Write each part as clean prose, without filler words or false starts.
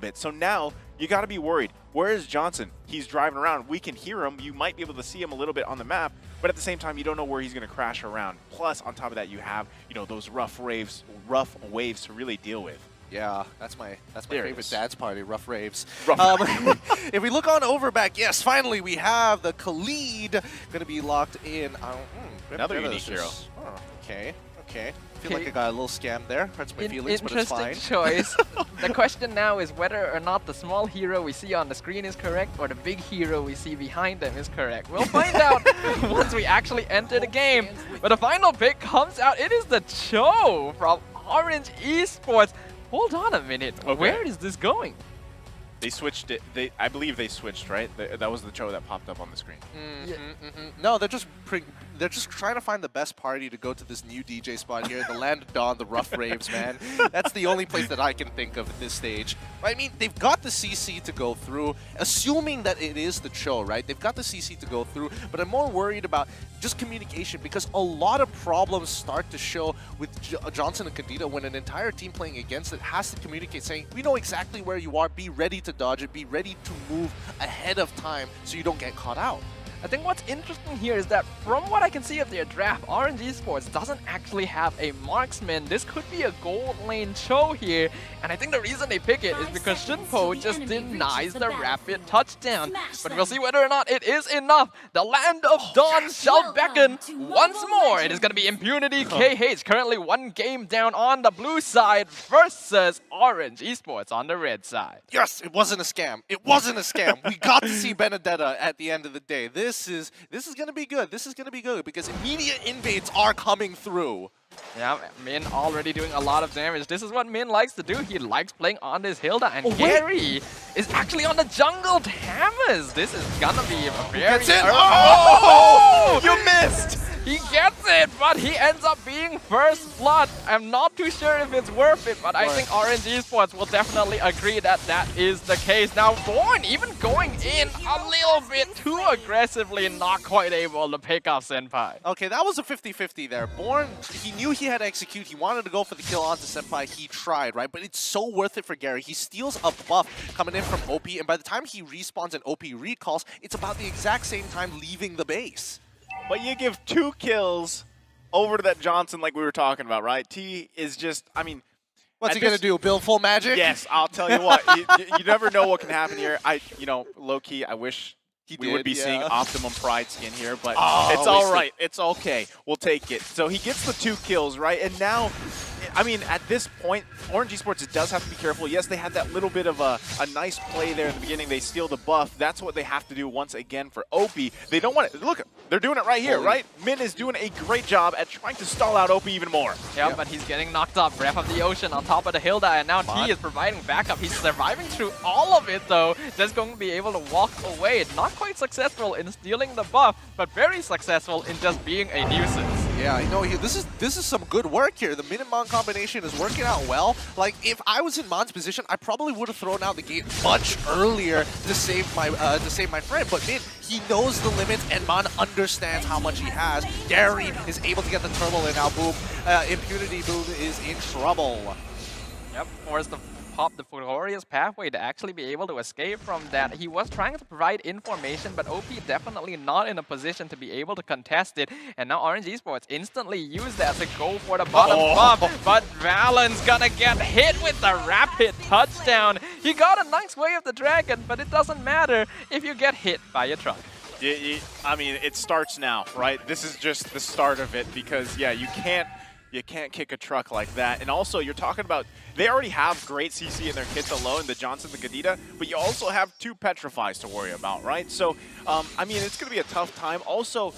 bit. So now you got to be worried. Where is Johnson? He's driving around. We can hear him. You might be able to see him a little bit on the map, but at the same time, you don't know where he's going to crash around. Plus, on top of that, you have those rough waves to really deal with. Yeah, that's my favorite dance party, rough raves. If we look on over back, yes, finally we have the Khalid going to be locked in. Another unique hero. Oh, okay. I feel like I got a little scammed there. Hurts my feelings, but it's fine. Interesting choice. The question now is whether or not the small hero we see on the screen is correct or the big hero we see behind them is correct. We'll find out once we actually enter the game. But the final pick comes out. It is the Cho from Orange Esports. Hold on a minute. Okay. Where is this going? They switched it. I believe they switched, right? That was the Cho that popped up on the screen. No, they're just trying to find the best party to go to this new DJ spot here, the Land of Dawn, the Rough Raves, man. That's the only place that I can think of at this stage. I mean, they've got the CC to go through, assuming that it is the Cho, right? They've got the CC to go through, but I'm more worried about just communication because a lot of problems start to show with Johnson and Candida when an entire team playing against it has to communicate saying, we know exactly where you are, be ready to dodge it, be ready to move ahead of time so you don't get caught out. I think what's interesting here is that from what I can see of their draft, Orange Esports doesn't actually have a marksman. This could be a gold lane Cho here, and I think the reason they pick it is because Shinpo just denies the rapid touchdown. But we'll see whether or not it is enough. The Land of Dawn shall beckon once more. It is going to be Impunity KH, currently 1 game down on the blue side versus Orange Esports on the red side. Yes, it wasn't a scam. It wasn't a scam. We got to see Benedetta at the end of the day. This is going to be good. This is going to be good because immediate invades are coming through. Yeah, Min already doing a lot of damage. This is what Min likes to do. He likes playing on this Hilda, and Gary is actually on the jungle Hammers. This is gonna be a very... Oh! You missed! He gets it, but he ends up being first blood. I'm not too sure if it's worth it, but I think Orange Esports will definitely agree that that is the case. Now, Born even going in a little bit too aggressively, not quite able to pick up Senpai. Okay, that was a 50-50 there. Born, he knew he had to execute. He wanted to go for the kill onto Senpai. He tried, right? But it's so worth it for Gary. He steals a buff coming in from OP, and by the time he respawns and OP recalls, it's about the exact same time leaving the base. But you give 2 kills over to that Johnson like we were talking about, right? T is just, I mean... What's he going to do, build full magic? Yes, I'll tell you what. you never know what can happen here. Low-key, I wish we would be seeing Optimum Pride skin here, but it's all right. It's okay. We'll take it. So he gets the 2 kills, right? And now... I mean, at this point, Orange Esports does have to be careful. Yes, they had that little bit of a nice play there in the beginning. They steal the buff. That's what they have to do once again for OP. They don't want it. Look, they're doing it right here, right? Min is doing a great job at trying to stall out OP even more. Yeah, but he's getting knocked up. Breath of the Ocean on top of the Hilda, and now T is providing backup. He's surviving through all of it, though. Just going to be able to walk away. Not quite successful in stealing the buff, but very successful in just being a nuisance. Yeah, I know. This is some good work here. The Min and Mon combination is working out well. Like, if I was in Mon's position, I probably would have thrown out the gate much earlier to save my friend. But Min, he knows the limits, and Mon understands how much he has. Gary is able to get the turtle, and now boom, Impunity boom is in trouble. Yep, forced to pop the Furious pathway to actually be able to escape from that. He was trying to provide information, but OP definitely not in a position to be able to contest it. And now Orange Esports instantly used that to go for the bottom buff, but Valen's gonna get hit with the rapid touchdown. He got a nice way of the dragon, but it doesn't matter if you get hit by a truck. I mean, it starts now, right? This is just the start of it because, yeah, you can't kick a truck like that. And also, you're talking about, they already have great CC in their kits alone, the Johnson, the Gadita, but you also have 2 Petrifies to worry about, right? So, I mean, it's going to be a tough time. Also,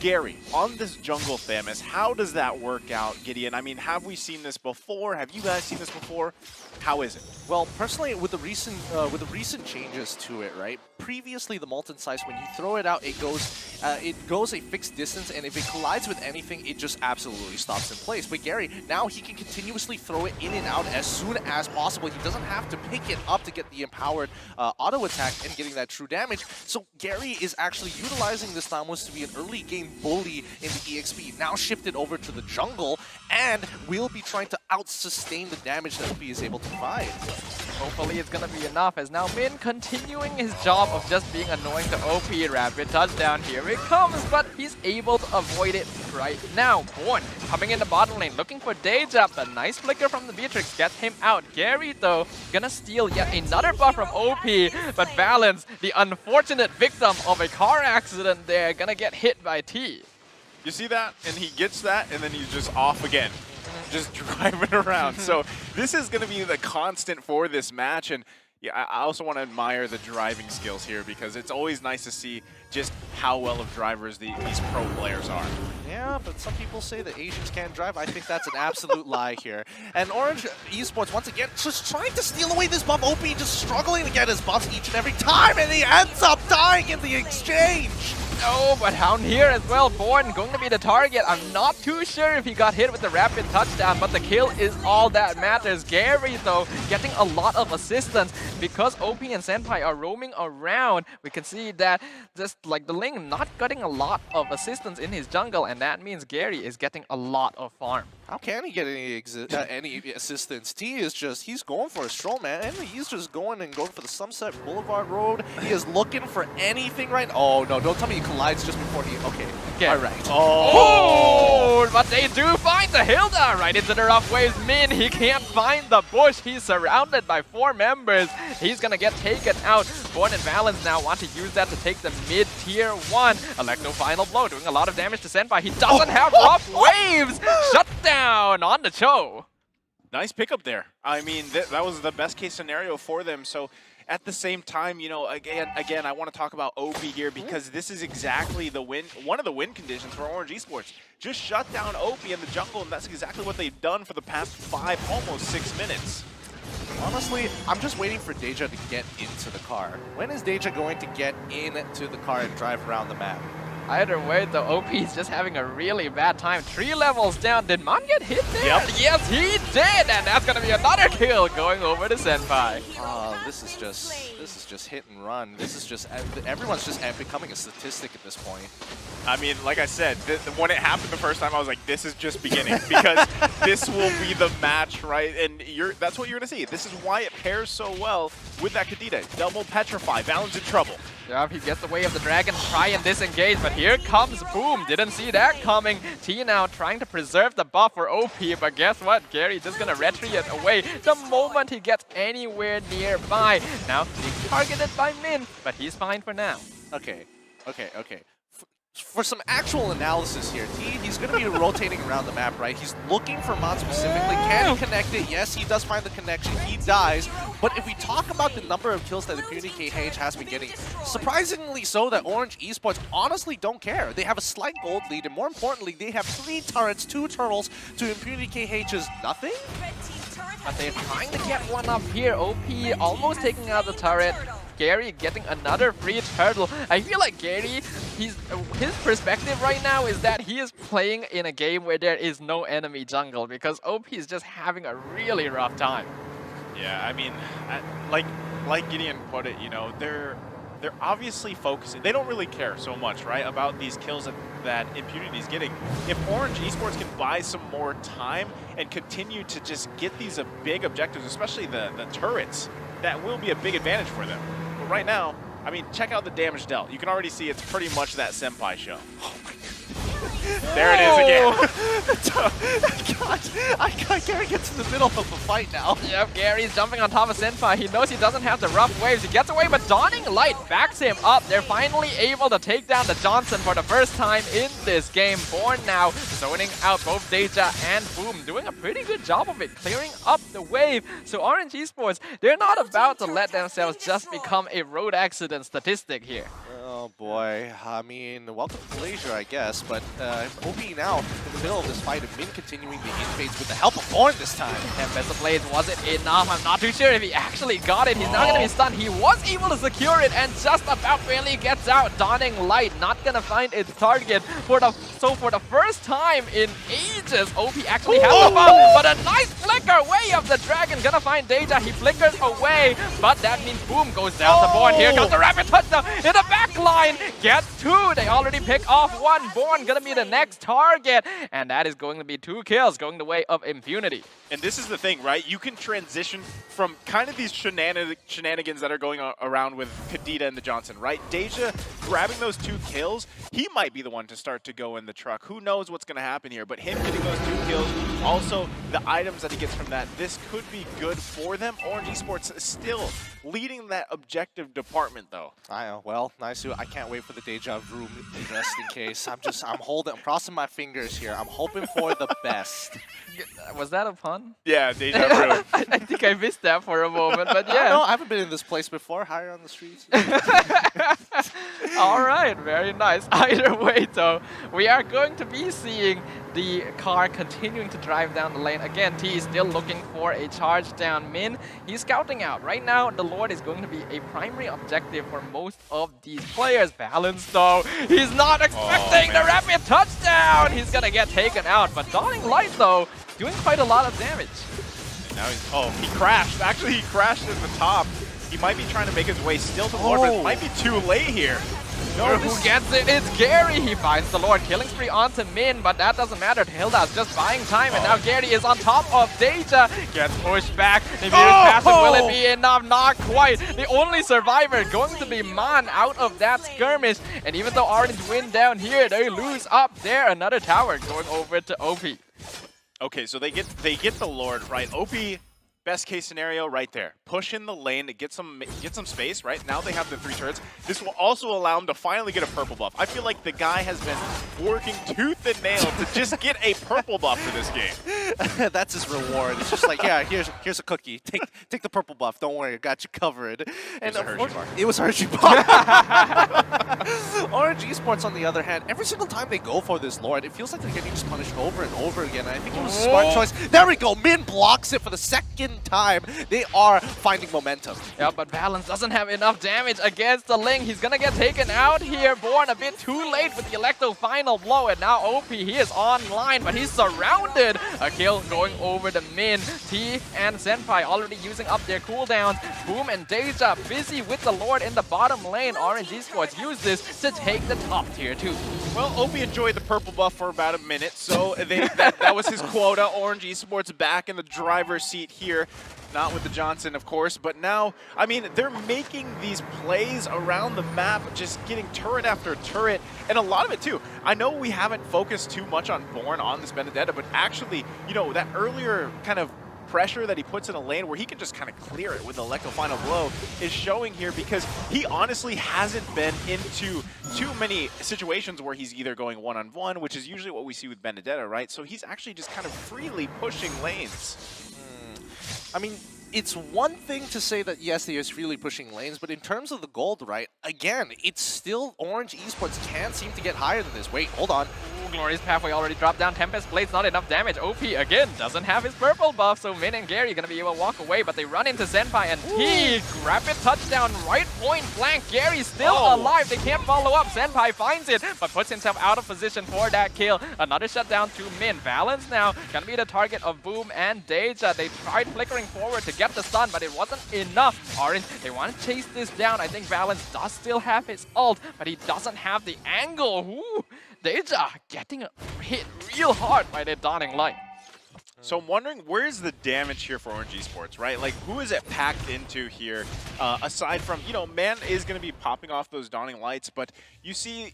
Gary, on this jungle Thamus, how does that work out, Gideon? I mean, have we seen this before? Have you guys seen this before? How is it? Well, personally, with the recent changes to it, right? Previously, the Molten Slice, when you throw it out, it goes a fixed distance, and if it collides with anything, it just absolutely stops in place. But Gary, now he can continuously throw it in and out as soon as possible. He doesn't have to pick it up to get the empowered auto attack and getting that true damage. So Gary is actually utilizing this Thamus to be an early game bully in the EXP, now shifted over to the jungle, and will be trying to out-sustain the damage that OP is able to provide. Hopefully it's gonna be enough as now Min continuing his job of just being annoying to OP. Rapid touchdown, here it comes, but he's able to avoid it right now. Born coming in the bottom lane, looking for Deja. A nice flicker from the Beatrix gets him out. Gary though, gonna steal yet another buff from OP, but Balance, the unfortunate victim of a car accident there, gonna get hit by T. You see that? And he gets that, and then he's just off again. Just driving around. So this is going to be the constant for this match. And yeah, I also want to admire the driving skills here because it's always nice to see just how well of drivers these pro players are. Yeah, but some people say that Asians can't drive. I think that's an absolute lie here. And Orange Esports, once again, just trying to steal away this buff. OP just struggling to get his buffs each and every time, and he ends up dying in the exchange. Oh, but down here as well, Born going to be the target. I'm not too sure if he got hit with the rapid touchdown, but the kill is all that matters. Gary, though, getting a lot of assistance because OP and Senpai are roaming around. We can see that just like the Ling not getting a lot of assistance in his jungle, and that means Gary is getting a lot of farm. How can he get any assistance? T is just, he's going for a stroll, man, and he's just going for the Sunset Boulevard Road. He is looking for anything right now. Oh, no, don't tell me he collides just before he, okay. All right. Oh, but they do find the Hilda right into the rough waves. Min, he can't find the bush. He's surrounded by 4 members. He's gonna get taken out. Born and Balance now want to use that to take the mid-tier 1. Electro final blow, doing a lot of damage to Senpai. He doesn't have rough waves. Shut down on the Cho. Nice pickup there. I mean, that was the best case scenario for them. So at the same time, you know, again, I want to talk about OP here because this is exactly the one of the win conditions for Orange Esports. Just shut down OP in the jungle, and that's exactly what they've done for the past 5, almost 6 minutes. Honestly, I'm just waiting for Deja to get into the car. When is Deja going to get into the car and drive around the map? Either way, the OP is just having a really bad time. 3 levels down. Did Mon get hit there? Yep. Yes, he did, and that's gonna be another kill going over to Senpai. This is just hit and run. This is just everyone's just becoming a statistic at this point. I mean, like I said, when it happened the first time, I was like, this is just beginning because this will be the match, right? And that's what you're gonna see. This is why it pairs so well with that Kadita. Double Petrify, Balance in trouble. Yeah, he gets the way of the dragon, try and disengage, but here comes Boom. Didn't see that coming. T now trying to preserve the buff for OP, but guess what? Gary just gonna retreat away the moment he gets anywhere nearby. Now being targeted by Min, but he's fine for now. Okay. For some actual analysis here, he's going to be rotating around the map, right? He's looking for Mon specifically. Can he connect it? Yes, he does find the connection. He dies. But if we talk about the number of kills that Impunity KH has been getting, surprisingly so that Orange Esports honestly don't care. They have a slight gold lead, and more importantly, they have 3 turrets, 2 turtles to Impunity KH's nothing. But they're trying to get one up here. OP almost taking out the turret. Gary getting another free turtle. I feel like Gary, his perspective right now is that he is playing in a game where there is no enemy jungle because OP is just having a really rough time. Yeah, I mean, like Gideon put it, you know, they're obviously focusing. They don't really care so much, right, about these kills that Impunity is getting. If Orange Esports can buy some more time and continue to just get these big objectives, especially the turrets, that will be a big advantage for them. But right now, I mean, check out the damage dealt. You can already see it's pretty much that Senpai show. Oh my God. There it is again. God, Gary gets in the middle of a fight now. Yep, Gary's jumping on top of Senpai. He knows he doesn't have the rough waves. He gets away, but Dawning Light backs him up. They're finally able to take down the Johnson for the first time in this game. Born now zoning out both Deja and Boom, doing a pretty good job of it, clearing up the wave. So Orange Esports, they're not about to let themselves just become a road accident statistic here. Oh boy, I mean, welcome to Malaysia, I guess, but OP now in the middle of this fight, and Min continuing the invades with the help of Born this time. And Best of Blades, was it enough? I'm not too sure if he actually got it. He's not going to be stunned. He was able to secure it and just about barely gets out. Dawning Light not going to find its target. For the first time in ages, OP actually has the bomb, but a nice flicker way of the dragon. Gonna find Deja. He flickers away, but that means Boom goes down to Born. Here comes the rapid touchdown in the back. backline. Gets 2. They already pick off 1. Born gonna be the next target. And that is going to be 2 kills going the way of Impunity. And this is the thing, right? You can transition from kind of these shenanigans that are going around with Kadita and the Johnson, right? Deja grabbing those 2 kills, he might be the one to start to go in the truck. Who knows what's going to happen here? But him getting those 2 kills, also the items that he gets from that, this could be good for them. Orange Esports is still leading that objective department, though. I know. Well, nice. I can't wait for the Deja Vu just in case. I'm crossing my fingers here. I'm hoping for the best. Was that a pun? Yeah, Deja Vu. I think I missed that for a moment, but yeah. No, I haven't been in this place before. Higher on the streets. All right, very nice. Either way, though, we are going to be seeing the car continuing to drive down the lane. Again, T is still looking for a charge down Min. He's scouting out. Right now, the Lord is going to be a primary objective for most of these players. Balance, though, he's not expecting the rapid touchdown. He's going to get taken out. But Dawning Light, though, doing quite a lot of damage. And now he crashed. Actually, he crashed at the top. He might be trying to make his way still to the Lord, but it might be too late here. No, who gets it? It's Gary. He finds the Lord. Killing spree onto Min, but that doesn't matter. Hilda's just buying time, and now Gary is on top of Deja. Gets pushed back. The passive, will it be enough? Not quite. The only survivor going to be Man out of that skirmish. And even though Orange win down here, they lose up there. Another tower going over to OP. Okay, so they get the Lord, right? OP, best case scenario right there. Push in the lane to get some space, right? Now they have the 3 turrets. This will also allow him to finally get a purple buff. I feel like the guy has been working tooth and nail to just get a purple buff for this game. That's his reward. It's just like, yeah, here's a cookie. Take the purple buff. Don't worry, I got you covered. And it was a Hershey bar. Orange Esports, on the other hand, every single time they go for this Lord, it feels like they're getting just punished over and over again. I think it was a smart choice. There we go. Min blocks it for the second time. They are finding momentum. Yeah, but Balance doesn't have enough damage against the Ling. He's gonna get taken out here. Born a bit too late with the Electro final blow, and now OP, he is online, but he's surrounded. A kill going over the Min. T and Senpai already using up their cooldowns. Boom and Deja busy with the Lord in the bottom lane. Orange Esports use this to take the top tier 2. Well, OP enjoyed the purple buff for about a minute, so that was his quota. Orange Esports back in the driver's seat here. Not with the Johnson, of course, but now, I mean, they're making these plays around the map, just getting turret after turret, and a lot of it, too. I know we haven't focused too much on Born on this Benedetta, but actually, you know, that earlier kind of pressure that he puts in a lane where he can just kind of clear it with the Electro Final Blow is showing here, because he honestly hasn't been into too many situations where he's either going one-on-one, which is usually what we see with Benedetta, right? So he's actually just kind of freely pushing lanes. I mean, it's one thing to say that, yes, he is really pushing lanes, but in terms of the gold, right, again, it's still Orange Esports can't seem to get higher than this. Wait, hold on. Ooh, Glorious Pathway already dropped down. Tempest Blade's not enough damage. OP, again, doesn't have his purple buff, so Min and Gary are going to be able to walk away, but they run into Senpai, and he rapid touchdown right point blank. Gary's still alive. They can't follow up. Senpai finds it, but puts himself out of position for that kill. Another shutdown to Min. Balance now going to be the target of Boom and Deja. They tried flickering forward to get the stun, but it wasn't enough. Orange, they want to chase this down. I think Balance does still have his ult, but he doesn't have the angle. Ooh, Deja getting hit real hard by the Dawning Light. So I'm wondering, where's the damage here for Orange Esports, right? Like, who is it packed into here? Aside from, you know, Man is going to be popping off those Dawning Lights, but you see,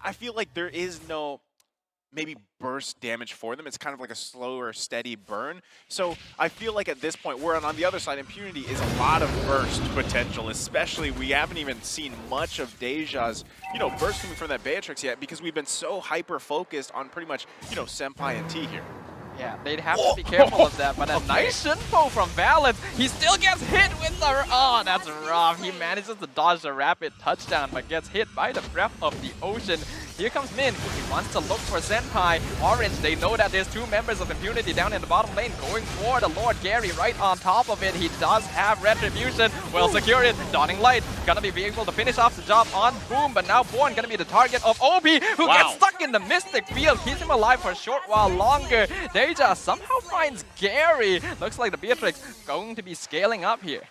I feel like there is no maybe burst damage for them. It's kind of like a slower, steady burn. So I feel like at this point, we're on the other side, Impunity is a lot of burst potential, especially we haven't even seen much of Deja's, you know, burst coming from that Beatrix yet, because we've been so hyper-focused on pretty much, you know, Senpai and T here. Yeah, they'd have to be careful of that, but a nice Shinpo from Balance. He still gets hit with the... Oh, that's rough. He manages to dodge the rapid touchdown, but gets hit by the breath of the ocean. Here comes Min. He wants to look for Senpai. Orange, they know that there's 2 members of Impunity down in the bottom lane going for the Lord. Gary right on top of it. He does have Retribution. Well secured. Dawning Light gonna be able to finish off the job on Boom, but now Born gonna be the target of Obi, who gets stuck in the Mystic Field. Keeps him alive for a short while longer. Deja somehow finds Gary. Looks like the Beatrix going to be scaling up here.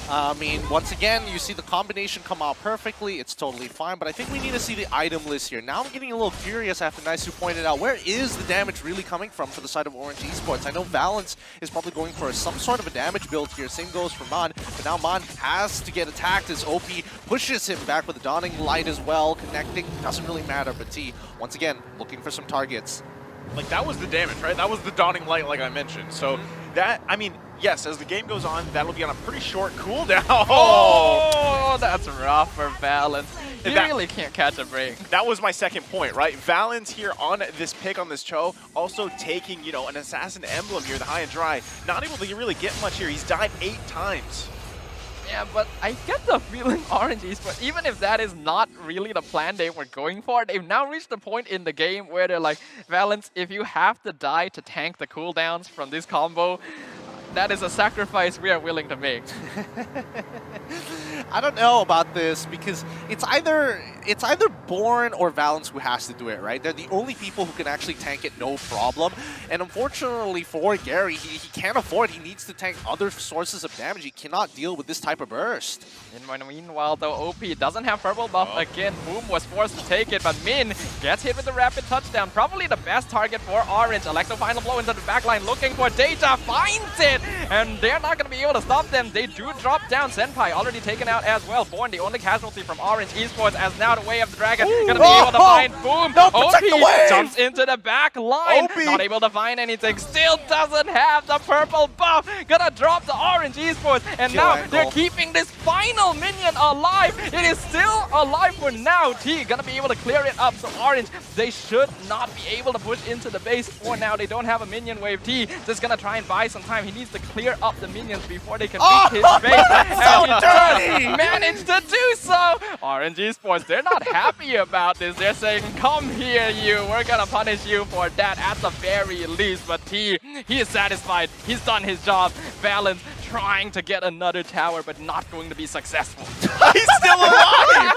I mean, once again, you see the combination come out perfectly. It's totally fine, but I think we need to see the item list here. Now I'm getting a little curious after Nice who pointed out, where is the damage really coming from for the side of Orange Esports? I know Valence is probably going for some sort of a damage build here. Same goes for Mon, but now Mon has to get attacked as OP pushes him back with the Dawning Light as well. Connecting, doesn't really matter, but T, once again, looking for some targets. Like, that was the damage, right? That was the Dawning Light, like I mentioned. So that, I mean, yes, as the game goes on, that'll be on a pretty short cooldown. Oh, that's rough for Valence. He really can't catch a break. That was my second point, right? Valence here on this pick on this Cho, also taking, you know, an Assassin Emblem here, the high and dry. Not able to really get much here. He's died 8 times. Yeah, but I get the feeling Orange Esports, even if that is not really the plan they were going for, they've now reached the point in the game where they're like, Valence, if you have to die to tank the cooldowns from this combo, that is a sacrifice we are willing to make. I don't know about this because it's either Born or Valence who has to do it, right? They're the only people who can actually tank it no problem. And unfortunately for Gary, he can't afford. He needs to tank other sources of damage. He cannot deal with this type of burst. Meanwhile, though, OP doesn't have purple buff again. Boom was forced to take it, but Min gets hit with the rapid touchdown. Probably the best target for Orange. Electro final blow into the backline, looking for Data, finds it! And they're not going to be able to stop them. They do drop down. Senpai already taken out as well. Born, the only casualty from Orange Esports, as now the way of the dragon. Going to be able to find Boom. No, OP jumps into the back line. OP. Not able to find anything. Still doesn't have the purple buff. Gonna drop the Orange Esports. And Kill now angle. they're keeping this final minion alive. It is still alive for now. T gonna be able to clear it up. So Orange, they should not be able to push into the base for now. They don't have a minion wave. T just gonna try and buy some time. He needs to clear up the minions before they can reach his base. so And he dirty! does manage to do so. Orange Esports, they're not happy about this. They're saying, come here, you. We're gonna punish you for that at the very least. But T, he is satisfied. He's done his job. Valence trying to get another tower, but not going to be successful. He's still alive!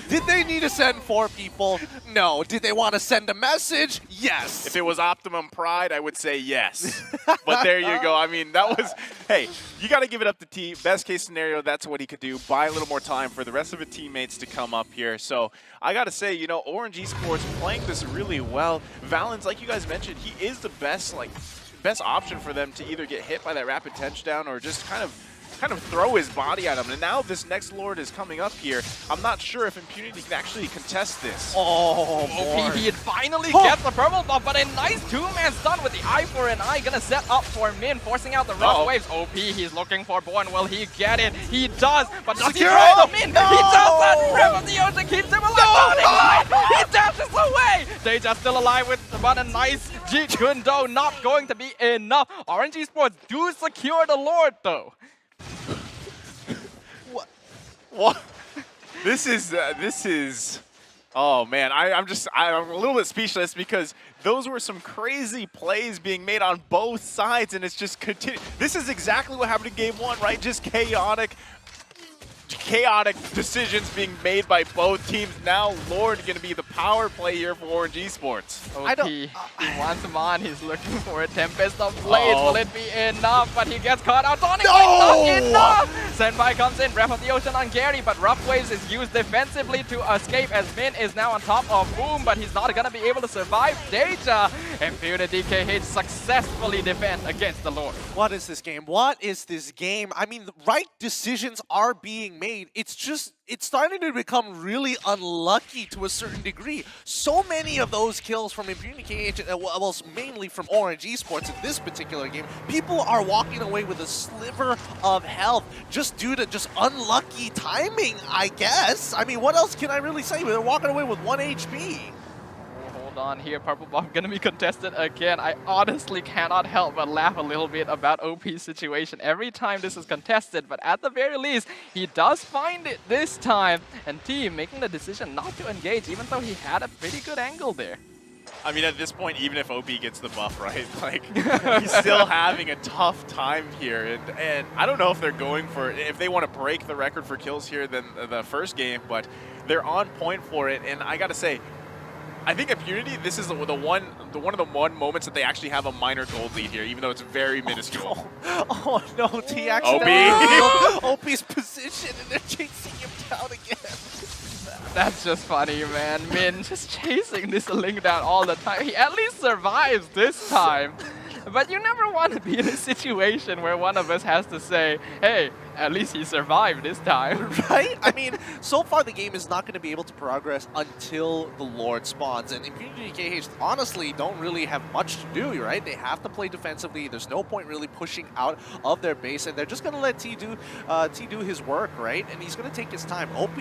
Did they need to send 4 people? No. Did they want to send a message? Yes. If it was Optimum Pride, I would say yes. But there you go. I mean, that was, hey, you got to give it up to T. Best case scenario, that's what he could do. Buy a little more time for the rest of the teammates to come up here. So I got to say, you know, Orange Esports playing this really well. Valence, like you guys mentioned, he is the best option for them to either get hit by that rapid touchdown or just kind of throw his body at him. And now this next Lord is coming up here. I'm not sure if Impunity can actually contest this. Oh, OP, he finally gets the purple buff, but a nice 2-man stun with the eye for an eye. Gonna set up for Min, forcing out the rough waves. OP, he's looking for Born. Will he get it? He does, but does he throw the Min? No! He does that! Breath of the Ocean keeps him alive. He dashes away! They just still alive with but a nice G Gundo, not going to be enough. Orange Esports do secure the Lord, though. What? This is, oh man, I'm a little bit speechless because those were some crazy plays being made on both sides, and it's just continue. This is exactly what happened in game 1, right? Just chaotic decisions being made by both teams. Now Lord going to be the power play here for Orange Esports. OP, he wants him on. He's looking for a Tempest of Blades. Will it be enough? But he gets caught out. Dawning Light, not enough! Senpai comes in. Breath of the Ocean on Gary, but Rough Waves is used defensively to escape as Min is now on top of Boom, but he's not going to be able to survive Data. Impunity KH successfully defend against the Lord. What is this game? What is this game? I mean, the right decisions are being made. It's starting to become really unlucky to a certain degree. So many of those kills from Impunity KH, well, mainly from Orange Esports in this particular game, people are walking away with a sliver of health just due to just unlucky timing, I guess. I mean, what else can I really say? They're walking away with 1 HP. On here, purple buff gonna be contested again. I honestly cannot help but laugh a little bit about OP's situation every time this is contested, but at the very least, he does find it this time, and T making the decision not to engage, even though he had a pretty good angle there. I mean, at this point, even if OP gets the buff, right, like, he's still having a tough time here, and I don't know if they're going for, if they want to break the record for kills here than the first game, but they're on point for it, and I gotta say, I think Impunity, this is one of the moments that they actually have a minor gold lead here, even though it's very minuscule. Oh no, T actually OP's position and they're chasing him down again. That's just funny, man. Min just chasing this Link down all the time. He at least survives this time. But you never want to be in a situation where one of us has to say, hey, at least he survived this time. Right? I mean, so far the game is not going to be able to progress until the Lord spawns. And Impunity KH honestly don't really have much to do, right? They have to play defensively. There's no point really pushing out of their base. And they're just going to let T do his work, right? And he's going to take his time. OP,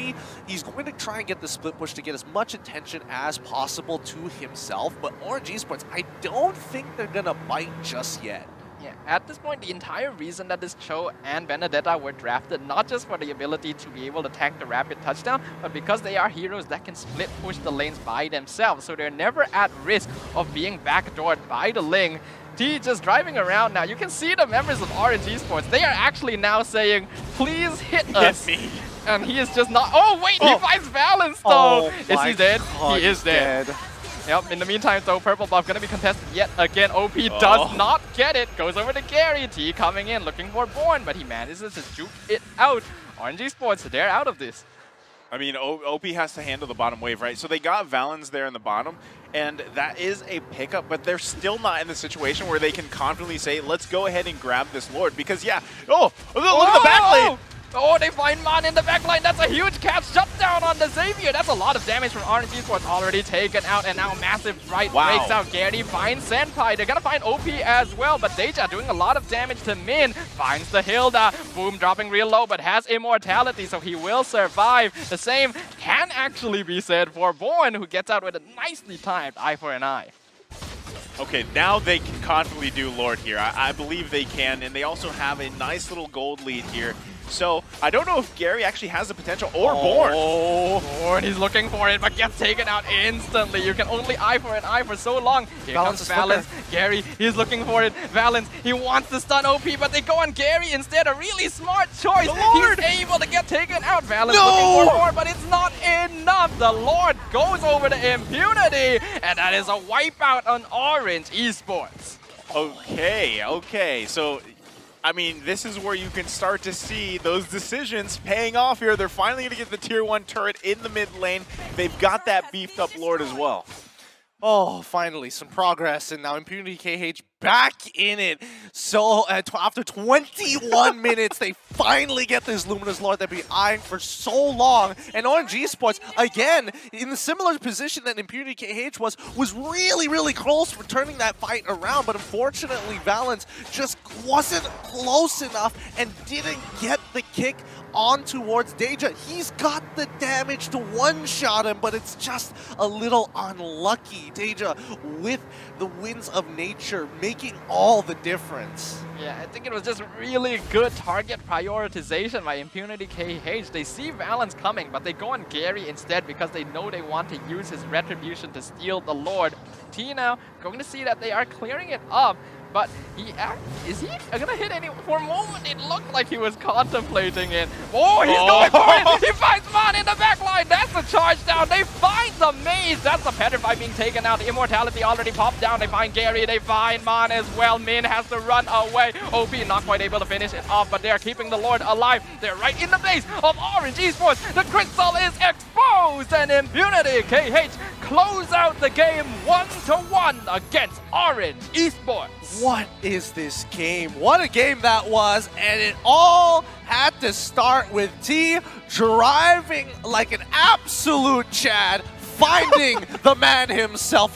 he's going to try and get the split push to get as much attention as possible to himself. But Orange Esports, I don't think they're going to bite just yet. Yeah, at this point, the entire reason that this Cho and Benedetta were drafted, not just for the ability to be able to tank the rapid touchdown, but because they are heroes that can split push the lanes by themselves, so they're never at risk of being backdoored by the Ling. T just driving around now. You can see the members of Orange Esports. They are actually now saying, please hit us. Hit me. And he is just not... Oh, wait, he finds balance, though. Is he dead? God, he is dead. Yep, in the meantime, though, purple buff gonna be contested yet again. OP does not get it. Goes over to Gary. T coming in, looking for Born, but he manages to juke it out. Orange Esports, they're out of this. I mean, OP has to handle the bottom wave, right? So they got Valens there in the bottom, and that is a pickup, but they're still not in the situation where they can confidently say, let's go ahead and grab this Lord, because yeah, look at the back lane! Oh, they find Man in the backline. That's a huge catch shutdown on the Xavier. That's a lot of damage from Orange Esports already taken out, and now massive right breaks out. Gary finds Senpai. They're gonna find OP as well, but Deja doing a lot of damage to Min. Finds the Hilda. Boom dropping real low, but has immortality, so he will survive. The same can actually be said for Born, who gets out with a nicely timed eye for an eye. Okay, now they can confidently do Lord here. I believe they can, and they also have a nice little gold lead here. So, I don't know if Gary actually has the potential, or Born. Oh, Born, he's looking for it, but gets taken out instantly. You can only eye for an eye for so long. Here comes Valens. Gary, he's looking for it. Valens, he wants to stun OP, but they go on Gary instead. A really smart choice. He's able to get taken out. Valens looking for Born, but it's not enough. The Lord goes over to Impunity, and that is a wipeout on Orange Esports. Okay. So, I mean, this is where you can start to see those decisions paying off here. They're finally going to get the tier 1 turret in the mid lane. They've got that beefed up Lord as well. Oh, finally, some progress, and now Impunity KH back in it. So, after 21 minutes, they finally get this Luminous Lord they've been eyeing for so long. And Orange Esports, again, in the similar position that Impunity KH was really, really close for turning that fight around. But unfortunately, Valens just wasn't close enough and didn't get the kick on towards Deja. He's got the damage to one-shot him, but it's just a little unlucky. Deja, with the winds of nature, making all the difference. Yeah, I think it was just really good target prioritization by Impunity KH. They see Valens coming, but they go on Gary instead because they know they want to use his retribution to steal the Lord. T now going to see that they are clearing it up, but is he gonna hit anyone? For a moment, it looked like he was contemplating it. Oh, he's going for it! He finds Man in the backline! That's the charge down! They find the maze! That's the Petrify being taken out. The Immortality already popped down. They find Gary, they find Man as well. Min has to run away. OP not quite able to finish it off, but they're keeping the Lord alive. They're right in the base of Orange Esports. The crystal is exposed, and Impunity KH close out the game 1-1 against Orange Esports. What is this game? What a game that was, and it all had to start with T driving like an absolute Chad, finding the man himself.